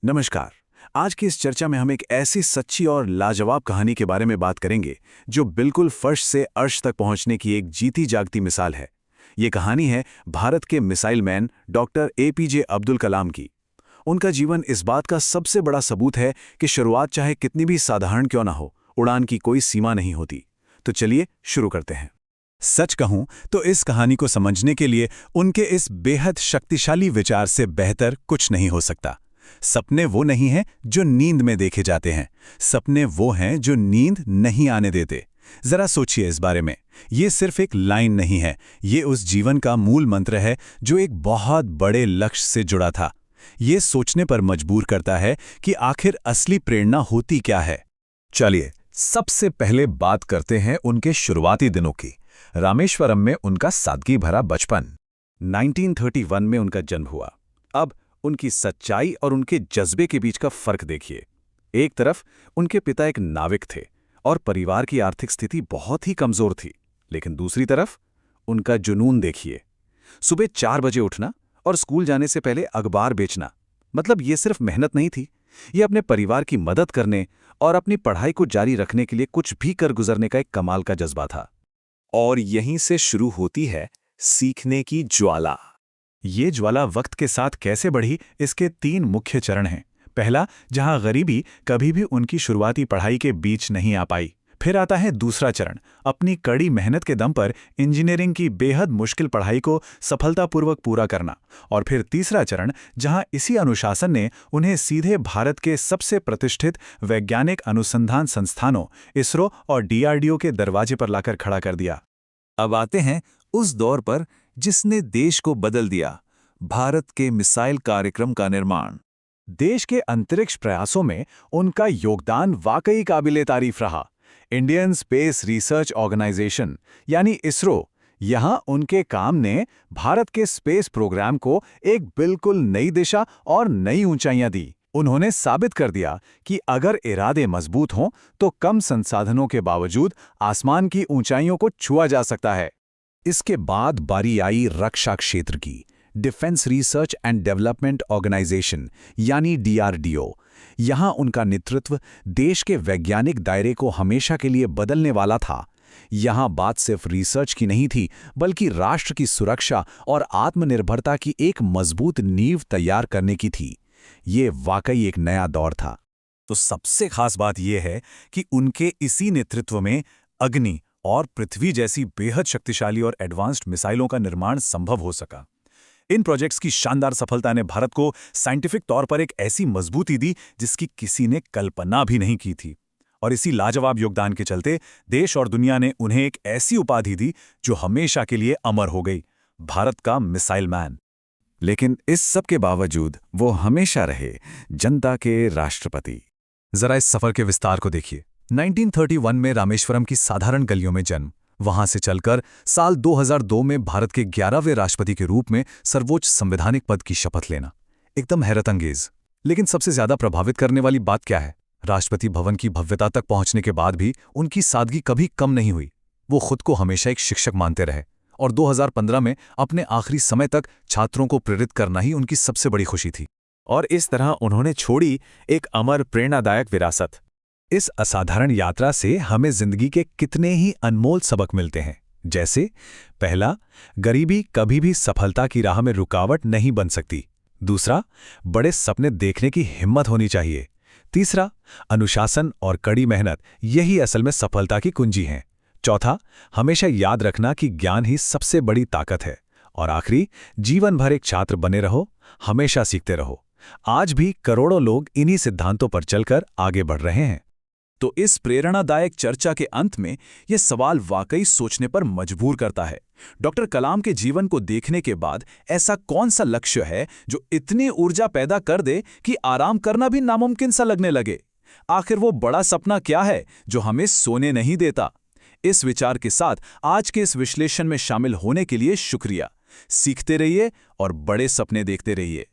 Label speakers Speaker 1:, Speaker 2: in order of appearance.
Speaker 1: नमस्कार। आज की इस चर्चा में हम एक ऐसी सच्ची और लाजवाब कहानी के बारे में बात करेंगे जो बिल्कुल फर्श से अर्श तक पहुंचने की एक जीती जागती मिसाल है। ये कहानी है भारत के missile man doctor APJ Abdul Kalam की। उनका जीवन इस बात का सबसे बड़ा सबूत है कि शुरुआत चाहे कितनी भी साधारण क्यों ना हो, उड़ान की कोई सीमा नहीं होती। तो चलिए शुरू करते हैं। सच कहूं तो इस कहानी को समझने के लिए उनके इस बेहद शक्तिशाली विचार से बेहतर कुछ नहीं हो सकता। सपने वो नहीं हैं जो नींद में देखे जाते हैं, सपने वो हैं जो नींद नहीं आने देते। जरा सोचिए इस बारे में। ये सिर्फ एक लाइन नहीं है, ये उस जीवन का मूल मंत्र है जो एक बहुत बड़े लक्ष्य से जुड़ा था। ये सोचने पर मजबूर करता है कि आखिर असली प्रेरणा होती क्या है। चलिए सबसे पहले बात करते हैं उनके शुरुआती दिनों की। रामेश्वरम में उनका सादगी भरा बचपन। 1931 में उनका जन्म हुआ। अब उनकी सच्चाई और उनके जज्बे के बीच का फर्क देखिए। एक तरफ उनके पिता एक नाविक थे और परिवार की आर्थिक स्थिति बहुत ही कमजोर थी, लेकिन दूसरी तरफ उनका जुनून देखिए। सुबह 4 बजे उठना और स्कूल जाने से पहले अखबार बेचना, मतलब ये सिर्फ मेहनत नहीं थी, ये अपने परिवार की मदद करने और अपनी पढ़ाई को जारी रखने के लिए कुछ भी कर गुजरने का एक कमाल का जज्बा था। और यहीं से शुरू होती है सीखने की ज्वाला। ये ज्वाला वक्त के साथ कैसे बढ़ी, इसके 3 मुख्य चरण हैं। पहला, जहां गरीबी कभी भी उनकी शुरुआती पढ़ाई के बीच नहीं आ पाई। फिर आता है दूसरा चरण, अपनी कड़ी मेहनत के दम पर इंजीनियरिंग की बेहद मुश्किल पढ़ाई को सफलतापूर्वक पूरा करना। और फिर तीसरा चरण, जहां इसी अनुशासन ने उन्हें सीधे भारत के सबसे प्रतिष्ठित वैज्ञानिक अनुसंधान संस्थानों इसरो और डीआरडीओ के दरवाजे पर लाकर खड़ा कर दिया। अब आते हैं उस दौर पर जिसने देश को बदल दिया, भारत के मिसाइल कार्यक्रम का निर्माण। देश के अंतरिक्ष प्रयासों में उनका योगदान वाकई काबिले तारीफ रहा। इंडियन स्पेस रिसर्च ऑर्गेनाइजेशन यानी इसरो, यहां उनके काम ने भारत के स्पेस प्रोग्राम को एक बिल्कुल नई दिशा और नई ऊंचाइयां दी। उन्होंने साबित कर दिया कि अगर इरादे मजबूत हों तो कम संसाधनों के बावजूद आसमान की ऊंचाइयों को छुआ जा सकता है। इसके बाद बारी आई रक्षा क्षेत्र की। Defence research and development organisation यानी डीआरडीओ। यहां उनका नेतृत्व देश के वैज्ञानिक दायरे को हमेशा के लिए बदलने वाला था। यहां बात सिर्फ रिसर्च की नहीं थी, बल्कि राष्ट्र की सुरक्षा और आत्मनिर्भरता की एक मजबूत नींव तैयार करने की थी। ये वाकई एक नया दौर था। तो सबसे खास बात यह है कि उनके इसी नेतृत्व में अग्नि और पृथ्वी जैसी बेहद शक्तिशाली और एडवांस्ड मिसाइलों का निर्माण संभव हो सका। इन प्रोजेक्ट्स की शानदार सफलता ने भारत को साइंटिफिक तौर पर एक ऐसी मजबूती दी जिसकी किसी ने कल्पना भी नहीं की थी। और इसी लाजवाब योगदान के चलते देश और दुनिया ने उन्हें एक ऐसी उपाधि दी जो हमेशा के लिए अमर हो गई, भारत का मिसाइल मैन। लेकिन इस सब के बावजूद वो हमेशा रहे जनता के राष्ट्रपति। जरा इस सफर के विस्तार को देखिए। 1931 में रामेश्वरम की साधारण गलियों में जन्म, वहां से चलकर साल 2002 में भारत के 11वें राष्ट्रपति के रूप में सर्वोच्च संवैधानिक पद की शपथ लेना, एकदम हैरतअंगेज। लेकिन सबसे ज्यादा प्रभावित करने वाली बात क्या है? राष्ट्रपति भवन की भव्यता तक पहुंचने के बाद भी उनकी सादगी कभी कम नहीं हुई। वो खुद को हमेशा एक शिक्षक मानते रहे और 2015 में अपने आखिरी समय तक छात्रों को प्रेरित करना ही उनकी सबसे बड़ी खुशी थी। और इस तरह उन्होंने छोड़ी एक अमर प्रेरणादायक विरासत। इस असाधारण यात्रा से हमें जिंदगी के कितने ही अनमोल सबक मिलते हैं। जैसे पहला, गरीबी कभी भी सफलता की राह में रुकावट नहीं बन सकती। दूसरा, बड़े सपने देखने की हिम्मत होनी चाहिए। तीसरा, अनुशासन और कड़ी मेहनत यही असल में सफलता की कुंजी हैं। चौथा, हमेशा याद रखना कि ज्ञान ही सबसे बड़ी ताकत है। और आखिरी, जीवन भर एक छात्र बने रहो, हमेशा सीखते रहो। आज भी करोड़ों लोग इन्हीं सिद्धांतों पर चलकर आगे बढ़ रहे हैं। तो इस प्रेरणादायक चर्चा के अंत में यह सवाल वाकई सोचने पर मजबूर करता है। डॉक्टर कलाम के जीवन को देखने के बाद ऐसा कौन सा लक्ष्य है जो इतनी ऊर्जा पैदा कर दे कि आराम करना भी नामुमकिन सा लगने लगे? आखिर वो बड़ा सपना क्या है जो हमें सोने नहीं देता? इस विचार के साथ आज के इस विश्लेषण में शामिल होने के लिए शुक्रिया। सीखते रहिए और बड़े सपने देखते रहिए।